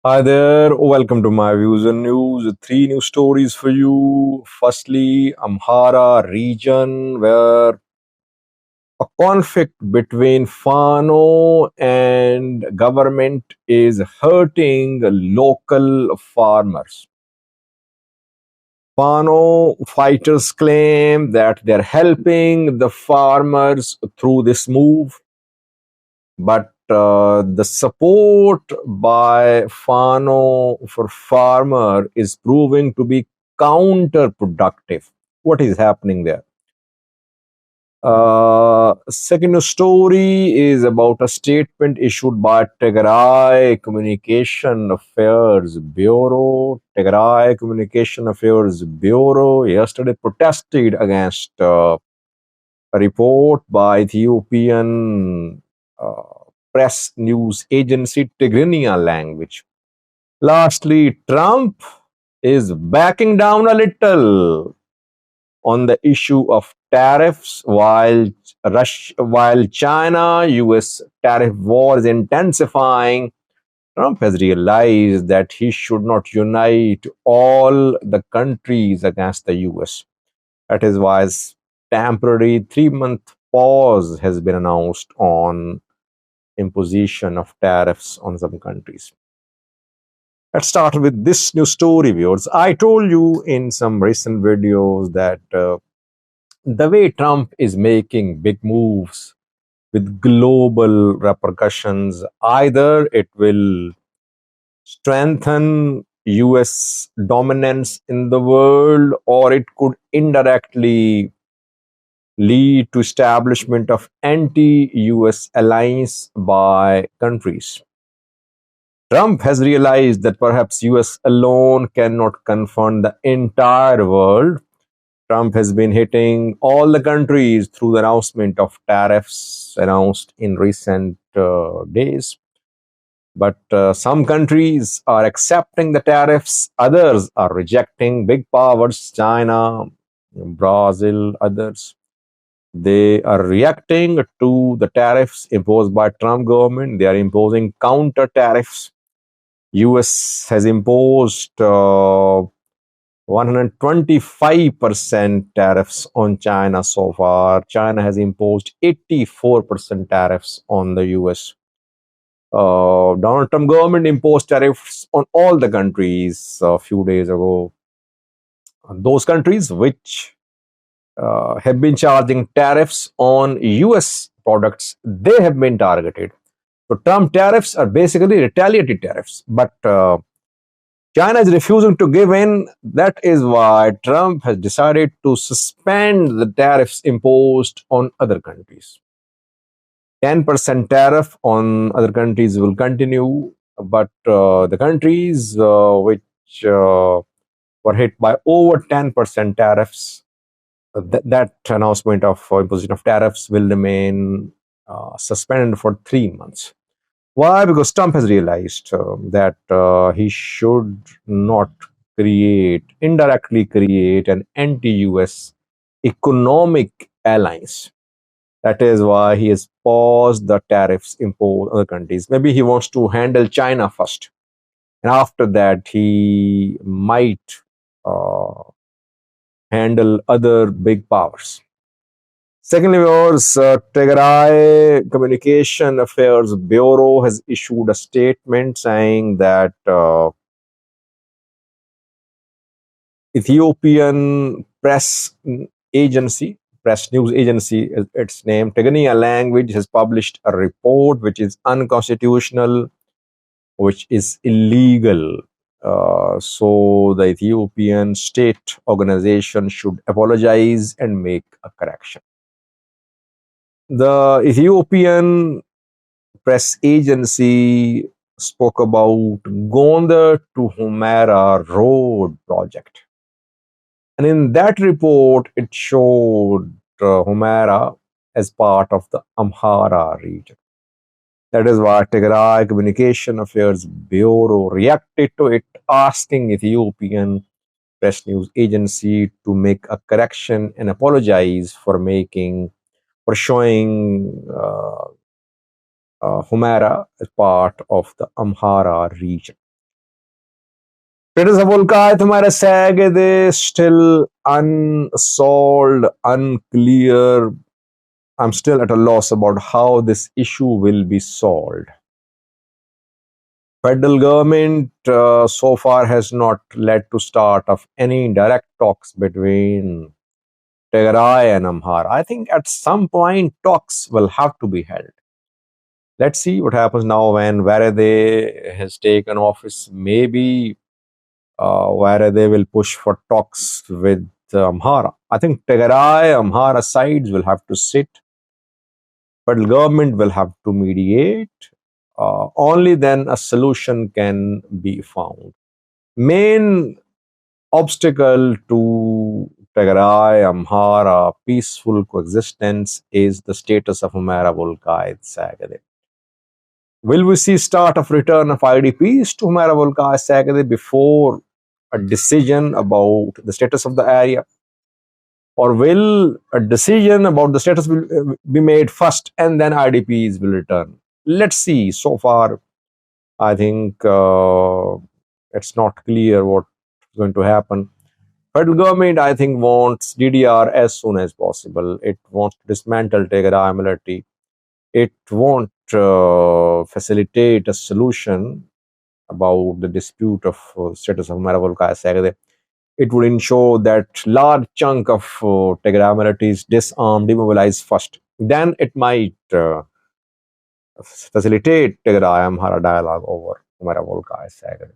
Hi there, welcome to my views and news. Three new stories for you. Firstly, Amhara region where a conflict between Fano and government is hurting local farmers. Fano fighters claim that they're helping the farmers through this move, but the support by Fano for farmer is proving to be counterproductive. What is happening there? Second story is about a statement issued by Tigray Communication Affairs Bureau. Tigray Communication Affairs Bureau yesterday protested against a report by Ethiopian press news agency Tigrinya language. Lastly, Trump is backing down a little on the issue of tariffs while China US tariff war is intensifying. Trump has realized that he should not unite all the countries against the US. That is why a temporary 3-month pause has been announced on imposition of tariffs on some countries. Let's start with this new story, viewers. I told you in some recent videos that the way Trump is making big moves with global repercussions, either it will strengthen US dominance in the world or it could indirectly lead to establishment of anti-US alliance by countries. Trump has realized that perhaps US alone cannot confront the entire world. Trump has been hitting all the countries through the announcement of tariffs announced in recent days. But some countries are accepting the tariffs, others are rejecting. Big powers, China, Brazil, others. They are reacting to the tariffs imposed by Trump government. They are imposing counter tariffs. US has imposed 125% tariffs on China so far. China has imposed 84% tariffs on the US. Donald Trump government imposed tariffs on all the countries a few days ago. Those countries which have been charging tariffs on US products, they have been targeted. So Trump tariffs are basically retaliatory tariffs, but China is refusing to give in. That is why Trump has decided to suspend the tariffs imposed on other countries. 10% tariff on other countries will continue, but the countries which were hit by over 10% tariffs, that announcement of imposition of tariffs will remain suspended for 3 months. Why? Because Trump has realized that he should not indirectly create an anti-US economic alliance. That is why he has paused the tariffs imposed on other countries. Maybe he wants to handle China first. And after that, he might uh, handle other big powers. Secondly, viewers, Tigray Communication Affairs Bureau has issued a statement saying that Ethiopian press news agency, is its name, Tigrinya language, has published a report which is unconstitutional, which is illegal. So the Ethiopian state organization should apologize and make a correction. The Ethiopian press agency spoke about Gondar to Humera road project. And in that report, it showed Humera as part of the Amhara region. That is why Tigray Communication Affairs Bureau reacted to it, asking Ethiopian press news agency to make a correction and apologize for showing Humera as part of the Amhara region. Status of Volkite हमारे Sagade still unsolved, unclear. I'm still at a loss about how this issue will be solved. Federal government so far has not led to start of any direct talks between Tigray and Amhara. I think at some point talks will have to be held. Let's see what happens now when Varade has taken office. Maybe Varade will push for talks with Amhara. I think Tigray, Amhara sides will have to sit. Federal government will have to mediate. Only then a solution can be found. Main obstacle to Tigray, Amhara peaceful coexistence is the status of Humera Volkite Sagade. Will we see start of return of IDPs to Humera Volkite Sagade before a decision about the status of the area? Or will a decision about the status will be made first and then IDPs will return? Let's see. So far, I think it's not clear what's going to happen. Federal government, I think, wants DDR as soon as possible. It wants to dismantle Tigray military. It won't facilitate a solution about the dispute of status of Maravolkaya Sagade. It would ensure that large chunk of Tigray military is disarmed, demobilized first. Then it might facilitate Tigray-Amhara dialogue over Maravolkaya Sagade.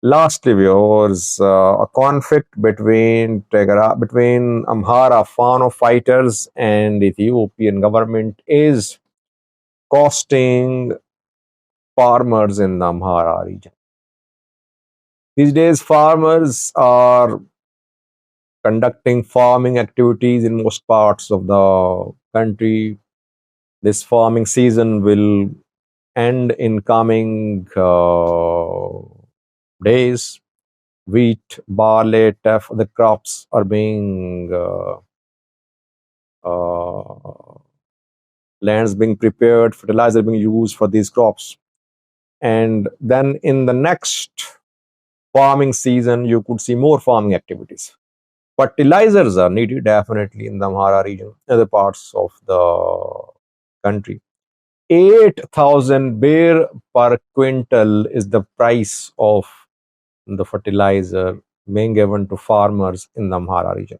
Lastly, viewers, a conflict between Amhara Fano fighters and Ethiopian government is costing farmers in the Amhara region. These days, farmers are conducting farming activities in most parts of the country. This farming season will end in coming days. Wheat, barley, teff, the crops are being lands being prepared, fertilizer being used for these crops. And then in the next farming season, you could see more farming activities. Fertilizers are needed definitely in the Amhara region, other parts of the country. 8,000 bear per quintal is the price of the fertilizer being given to farmers in the Amhara region.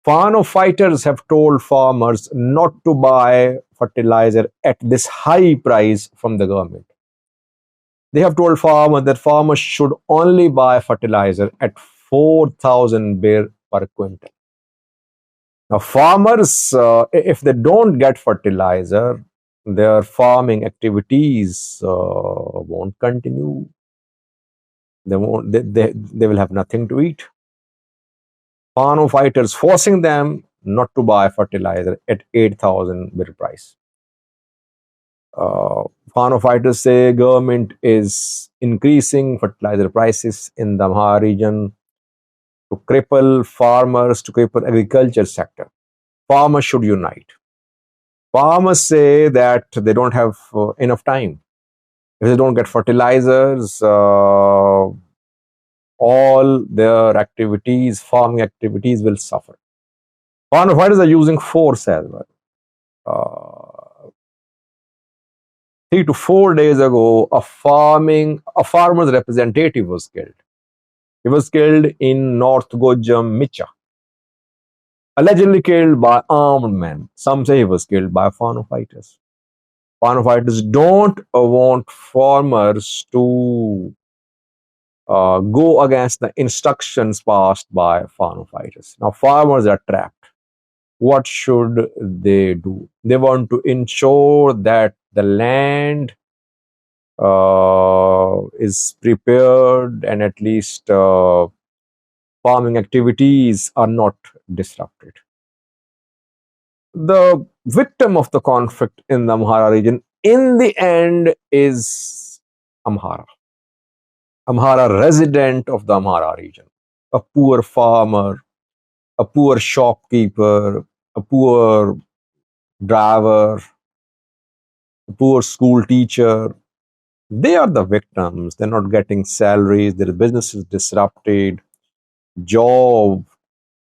Fano fighters have told farmers not to buy fertilizer at this high price from the government. They have told farmers that farmers should only buy fertilizer at 4,000 bear per quintal. Now, farmers, if they don't get fertilizer, their farming activities won't continue. They won't. They will have nothing to eat. Fano fighters forcing them not to buy fertilizer at 8,000 bear price. Fano fighters say government is increasing fertilizer prices in the Amhara region to cripple farmers, to cripple agriculture sector. Farmers should unite. Farmers say that they don't have enough time. If they don't get fertilizers, all their activities, farming activities will suffer. Fano fighters are using force as well. 3 to 4 days ago, a farmer's representative was killed. He was killed in North Gojam, Micha. Allegedly killed by armed men. Some say he was killed by Fano fighters. Fano fighters don't want farmers to go against the instructions passed by Fano fighters. Now, farmers are trapped. What should they do? They want to ensure that the land is prepared and at least farming activities are not disrupted. The victim of the conflict in the Amhara region in the end is Amhara. Amhara resident of the Amhara region, a poor farmer, a poor shopkeeper, a poor driver, a poor school teacher, They are the victims. They're not getting salaries. Their business is disrupted. Job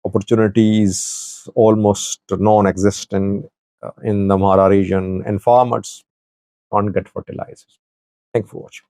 opportunities almost non-existent in the Amhara region, and farmers can't get fertilizers. Thank you for watching.